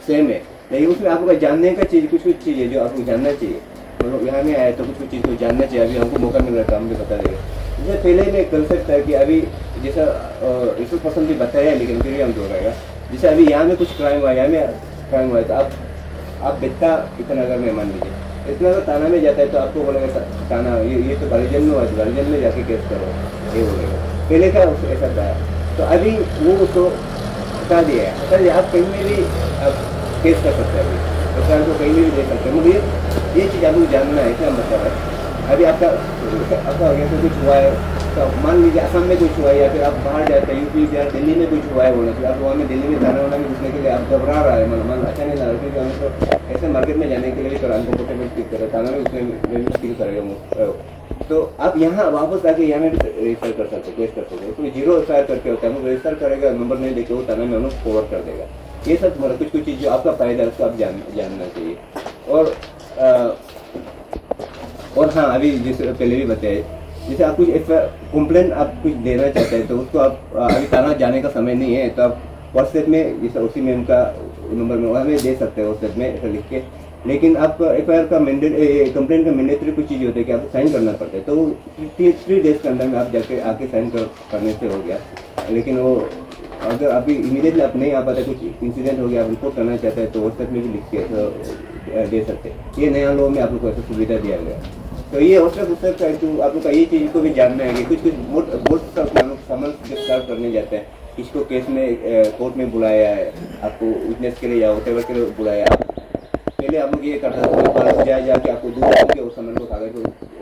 सेम है, लेकिन उसमें आपको जानने का चीज़ कुछ चीज़ है जो आपको जानना चाहिए। मतलब यहाँ में आया तो कुछ चीज़ को जानना चाहिए, अभी हमको मौका मिल रहा था, हम भी बता देंगे। जैसे पहले में कंसेप्ट है कि अभी जैसा इसको पसंद भी बताया है, लेकिन फिर भी हम दोहराएगा। जैसे अभी यहाँ में कुछ क्राइम हुआ, यहाँ में क्राइम हुआ, तो आप बेटा इतना अगर मैं मान लीजिए इतना अगर थाना में जाता है तो आपको बोलेगा थाना ये तो गार्जियन में हुआ, गार्जियन में जाके केस करो, ये बोलेगा। पहले का ऐसा था, तो अभी वो उसको हटा दिया है, आप कहीं में भी आप केस कर सकते हैं, अभी सरकार को कहीं भी दे सकते हैं। मुझे ये चीज़ आपको जानना है, क्या मतलब है। अभी आपका हो गया तो कुछ हुआ है, तो मान लीजिए असम में कुछ हुआ है, या फिर आप बाहर जाते हैं यूपी बिहार दिल्ली में कुछ हुआ है, बोलना चाहिए आप वहाँ में दिल्ली में थाना वाना में घुसने के लिए आप घबरा रहा है, मन अच्छा नहीं लग रहा, क्योंकि हम तो ऐसे मार्केट में जाने के लिए भी अनकम्फर्टेबल फील कर रहे हैं, थाना में उसमें भी फील करेगा। तो आप यहाँ वापस आके यहाँ में रजिस्टर कर सकते हो, केस कर सकते हो, तो 0 एफआईआर करके होता है, हम रजिस्टर करेगा, नंबर नहीं देखे वो थाना में हम लोग फॉरवर्ड कर देगा। ये सब कुछ चीज़ जो आपका फायदा है उसको आप जानना चाहिए। और हाँ, अभी जैसे पहले भी बताया, जैसे आप कुछ कंप्लेंट आप कुछ देना चाहते हैं तो उसको आप अभी थाना जाने का समय नहीं है, तो आप व्हाट्सएप में जैसे उसी में उनका नंबर में हमें दे सकते हैं व्हाट्सएप में ऐसा लिख के। लेकिन आपका एफआईआर का कंप्लेंट का मैंडेटरी कुछ चीज़ होती है कि आपको साइन करना पड़ता है, तो वो 3 डेज के अंदर में आप जाके आके साइन करने से हो गया। लेकिन वो अगर अभी इमीडिएटली आप नहीं आ पाते, कुछ इंसिडेंट हो गया, आप रिपोर्ट करना चाहते हैं तो व्हाट्सएप में भी लिख के तो दे सकते हैं। ये नया लॉ में आप लोग को ऐसा सुविधा दिया गया। तो ये व्हाट्सएप का आप लोग का ये चीज़ को भी जानना है कि कुछ बहुत समन गिरफ्तार करने जाते हैं, किसको केस में कोर्ट में बुलाया है, आपको विटनेस के लिए या वोटेवर के लिए बुलाया है। पहले हम लोग ये करता था, जाके आपको दूर के उस समय को कागज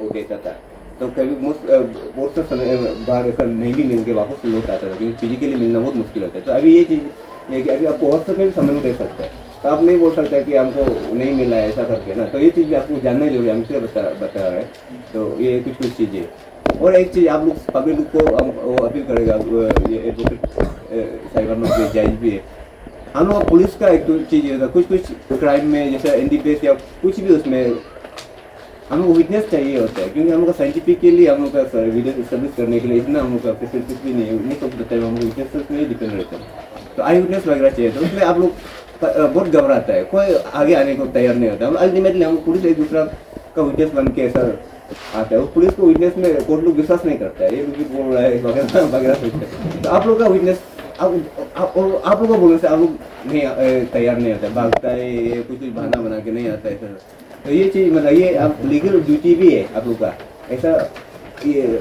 वो देता था, तो कभी बहुत सा समय बाहर ऐसा नहीं भी मिल के वापस लौट आता था, क्योंकि फिजिकली मिलना बहुत मुश्किल होता है। तो अभी ये चीज़ है कि अभी आपको व्हाट्सएप में भी समय दे सकते हैं, तो आप नहीं बोल सकते कि हमको नहीं मिला है ऐसा करके ना। तो ये चीज़ आपको जानना जरूरी है, हम इसलिए बता रहे हैं। तो ये कुछ चीज़ें। और एक चीज़ आप लोग पब्लिक को हम वो अपील करेगा, ये एडवोकेट साइबर में जायज़ भी है, हम लोग पुलिस का एक चीज़ होता है, कुछ क्राइम में जैसे एनडीपीएस या कुछ भी उसमें हम लोग विटनेस चाहिए होता है, क्योंकि हम लोग का साइंटिफिकली हम लोग का एविडेंस एस्टेब्लिश करने के लिए इतना हम लोग का फैसिलिटीज भी नहीं है, नहीं सब बताए हम लोग विटनेस में ही डिपेंड रहते हैं। तो आई विटनेस वगैरह चाहिए, तो उसमें आप लोग बहुत घबराता है, कोई आगे आने को तैयार नहीं होता। अल्टीमेटली हम पुलिस एक दूसरा का विटनेस बन के ऐसा आता है, उस पुलिस को विटनेस में कोर्ट लोग विश्वास नहीं करता है, ये बोल रहा है वगैरह वगैरह सोचते हैं। तो आप लोग का विटनेस आप लोगों को बोलने से आप लोग नहीं तैयार नहीं होता है, भागता है, ये कुछ बहाना बना के नहीं आता है सर। तो ये चीज़ मतलब ये आप लीगल ड्यूटी भी है आप लोग का, ऐसा ये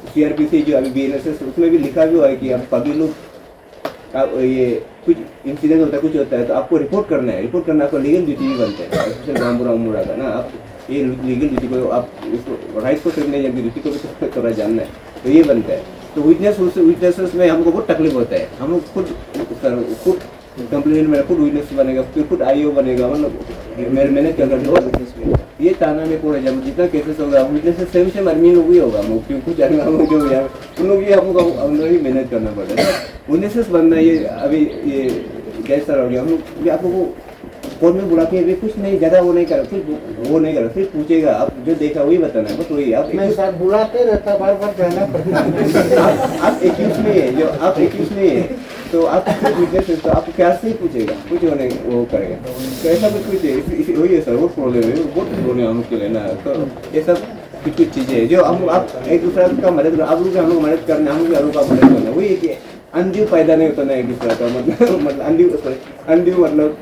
CRPC जो अभी BNSS उसमें भी लिखा भी हुआ है कि आप पब्लिक लोग आप ये कुछ इंसिडेंट होता है, कुछ होता है तो आपको रिपोर्ट करना है, रिपोर्ट करना आपका लीगल ड्यूटी भी बनता है, स्पेशल गांव का ना। आप ये लीगल ड्यूटी को आप इसको राइट को सिर्फ नहीं जानते, ड्यूटी को भी थोड़ा जानना है, तो ये बनता है। तो विटनेसेस में हमको बहुत तकलीफ होता है, हम लोग खुद कंप्लेंट में खुद विटनेस बनेगा, फिर खुद IO बनेगा, मतलब मैंने क्या कर ये थाना में पूरा जब जितना केसेस होगा विटनेस सेम आदमी लोग ही होगा, क्यों कुछ आदमी हम लोग जो उन लोग ये हमको हम लोग ही मेहनत करना पड़ता है। विटनेसेस बनना ये अभी ये कैसा हो गया, हम लोग आपको कोर्ट में बुला के भी कुछ नहीं ज़्यादा वो नहीं करा, कुछ वो नहीं करा, सिर्फ पूछेगा आप जो देखा वही बताना है, बस वही। आप मैं सर बुलाते रहता, बार जाना पड़ता है। आप 21 में है, जो आप 21 में है तो आप विटनेस तो आपको क्या से ही पूछेगा, कुछ वो करेगा। तो ऐसा कुछ वही है सर, वो प्रॉब्लम है, बहुत प्रॉब्लम हम लोग के लिए ना। तो ये सब कुछ चीज़ें हैं जो हम आप एक दूसरे का मदद, आप लोग हम लोग मदद करना, हम लोग का मदद करना, वही है कि अनड्यू फायदा नहीं होता ना एक दूसरे का, मतलब अनड्यू मतलब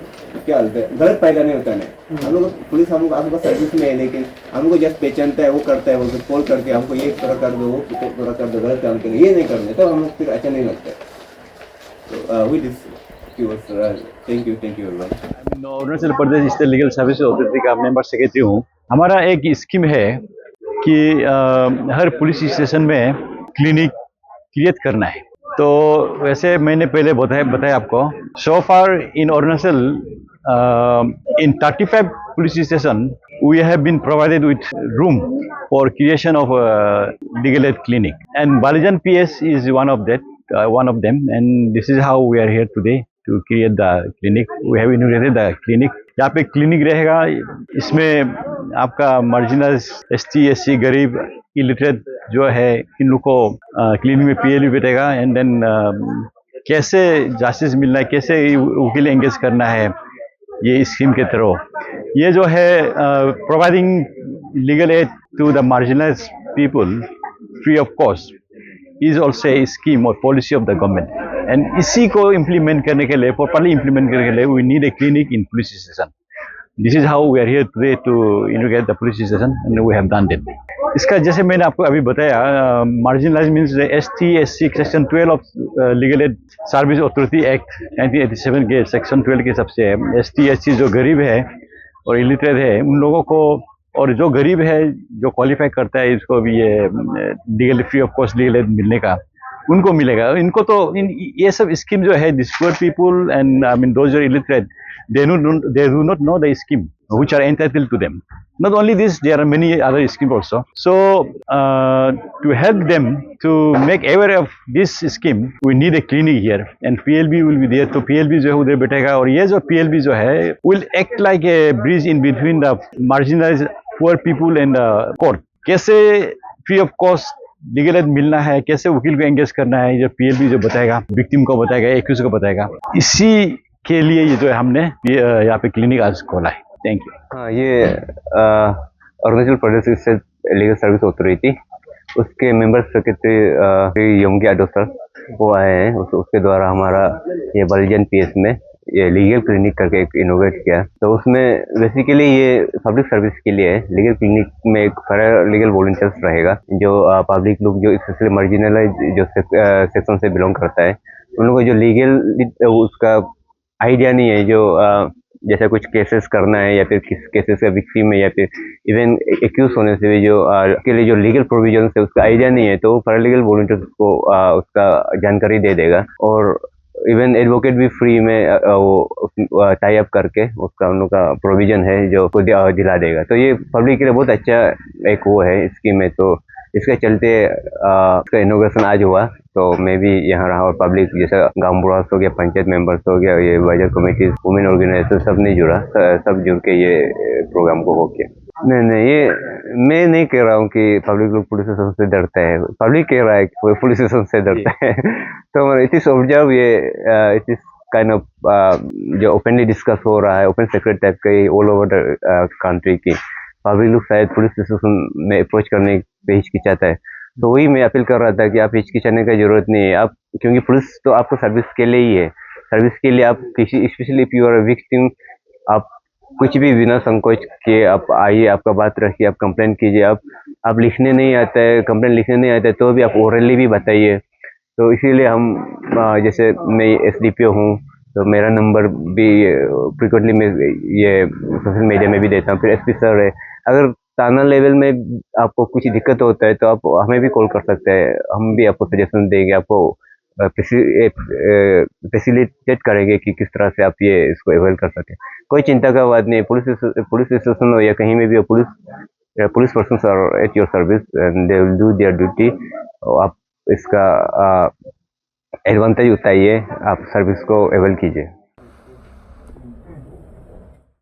क्या होता है, गलत फायदा नहीं होता है। हम लोग पुलिस हम लोग सर्विस में है, लेकिन हमको जस्ट पहचानता है, वो करता है, वो कॉल करके हमको ये थोड़ा कर दो, वो थोड़ा कर दो, गलत काम के लिए ये नहीं करने, तो हम लोग फिर अच्छा नहीं लगता है। तो with this thank you everyone. Arunachal Pradesh state legal service authority का मेंबर सेक्रेटरी हूँ। हमारा एक स्कीम है कि हर पुलिस स्टेशन में क्लिनिक क्रिएट करना है। तो वैसे मैंने पहले बताया आपको, सो फार इन अरुणाचल इन 35 police station we have been provided with room for creation of a legal aid clinic, and Balijan PS is one of them, and this is how we are here today to create the clinic. We have inaugurated the clinic. यहाँ पे clinic रहेगा, इसमें आपका marginalise ST SC गरीब illiterate जो है इन लोग को क्लिनिक में PLB बैठेगा, एंड देन कैसे जस्टिस मिलना है, कैसे वकील एंगेज करना है ये स्कीम के थ्रू। ये जो है providing legal aid to the marginalise people free of cost is also a scheme और policy of the government, and इसी को इम्प्लीमेंट करने के लिए, प्रॉपरली इम्प्लीमेंट करने के लिए we need a clinic in police station. This is how we are here today to inaugurate the police station, and we have done it. इसका जैसे मैंने आपको अभी बताया, marginalise means ST SC section 12 of legal aid service authority act 1987 के section 12 के हिसाब से ST SC जो गरीब है और इलिटरेट है उन लोगों को, और जो गरीब है जो क्वालिफाई करता है इसको भी ये legal free of cost legal aid मिलने का उनको मिलेगा. इनको तो ये सब स्कीम जो है this poor people and I mean those are illiterate, they do not know the scheme which are entitled to them. Not only this, there are many other schemes also. So to help them to make aware of this scheme, we need a clinic here, and PLB will be there. तो PLB जो है उधर बैठेगा, और ये जो PLB जो है will act like a bridge in between the marginalized poor people and the court. कैसे free of cost legal aid मिलना है, कैसे वकील को एंगेज करना है, जो PLB जो बताएगा, विक्टिम को बताएगा, एक्यूज को बताएगा. इसी के लिए ये जो है हमने यहाँ पे क्लिनिक आज खोला है. Thank you. हाँ, ये Arunachal Pradesh state legal service authority, उसके मेंबर सेक्रेटरी योगी यादव सर वो आए हैं. उसके द्वारा हमारा ये बलिजन PS में ये लीगल क्लिनिक करके एक इनोवेट किया. तो उसमें बेसिकली ये पब्लिक सर्विस के लिए है. लीगल क्लिनिक में एक पैरा लीगल वॉलंटियर्स रहेगा, जो पब्लिक लोग जो स्पेशली मार्जिनलाइज जो सेक्शन से बिलोंग करता है, उन लोगों को जो लीगल उसका आइडिया नहीं है, जो जैसे कुछ केसेस करना है या फिर किस केसेस का विक्टिम है या फिर इवन एक्यूज होने से भी जो के लिए जो लीगल प्रोविजन है उसका आइडिया नहीं है, तो पैरालीगल वॉलंटियर्स को उसका जानकारी दे देगा. और इवन एडवोकेट भी फ्री में वो टाई अप करके उसका उन लोग का प्रोविजन है जो को दिला देगा. तो ये पब्लिक के लिए बहुत अच्छा एक वो है स्कीम है. तो इसके चलते इसका इनोग्रेशन आज हुआ, तो मैं भी यहाँ रहा, और पब्लिक जैसा गाँव बुढ़ास हो गया, पंचायत मेंबर्स हो गया, ये वाइजर कमेटीज, वुमेन ऑर्गेनाइजेशन सब नहीं जुड़ा, सब जुड़ के ये प्रोग्राम को हो गया. नहीं, ये मैं नहीं कह रहा हूँ कि पब्लिक लोग पुलिस स्टेशन से डरता है. पब्लिक कह रहा है कि कोई पुलिस स्टेशन से डरता है. तो इट इज ऑब्जर्व, ये इट इज काइंड ऑफ जो ओपनली डिस्कस हो रहा है, ओपन सीक्रेट टाइप का ऑल ओवर द कंट्री की. पब्लिक लोग शायद पुलिस स्टेशन में अप्रोच करने पे हिचकिचाता है. तो वही मैं अपील कर रहा था कि आप हिचकिचाने का जरूरत नहीं है. आप, क्योंकि पुलिस तो आपको सर्विस के लिए ही है. सर्विस के लिए आप किसी, specially if you are a victim, आप कुछ भी बिना संकोच के आप आइए, आपका बात रखिए, आप कंप्लेंट कीजिए. आप लिखने नहीं आता है, कंप्लेंट लिखने नहीं आता है, तो भी आप ओरली भी बताइए. तो इसीलिए हम जैसे मैं SDPO हूँ, तो मेरा नंबर भी फ्रिक्वेंटली मैं ये सोशल मीडिया में भी देता हूँ. फिर SP सर है. अगर थाना लेवल में आपको कुछ दिक्कत होता है तो आप हमें भी कॉल कर सकते हैं. हम भी आपको सजेशन देंगे, आपको फैसिलिटेट करेंगे कि किस तरह से आप ये इसको अवेल कर सकें. कोई चिंता का बात नहीं है. पुलिस स्टेशन हो या कहीं में भी हो, police persons are at your service and they will do their duty. आप इसका एडवांटेज उठाइए, आप सर्विस को अवेल कीजिए.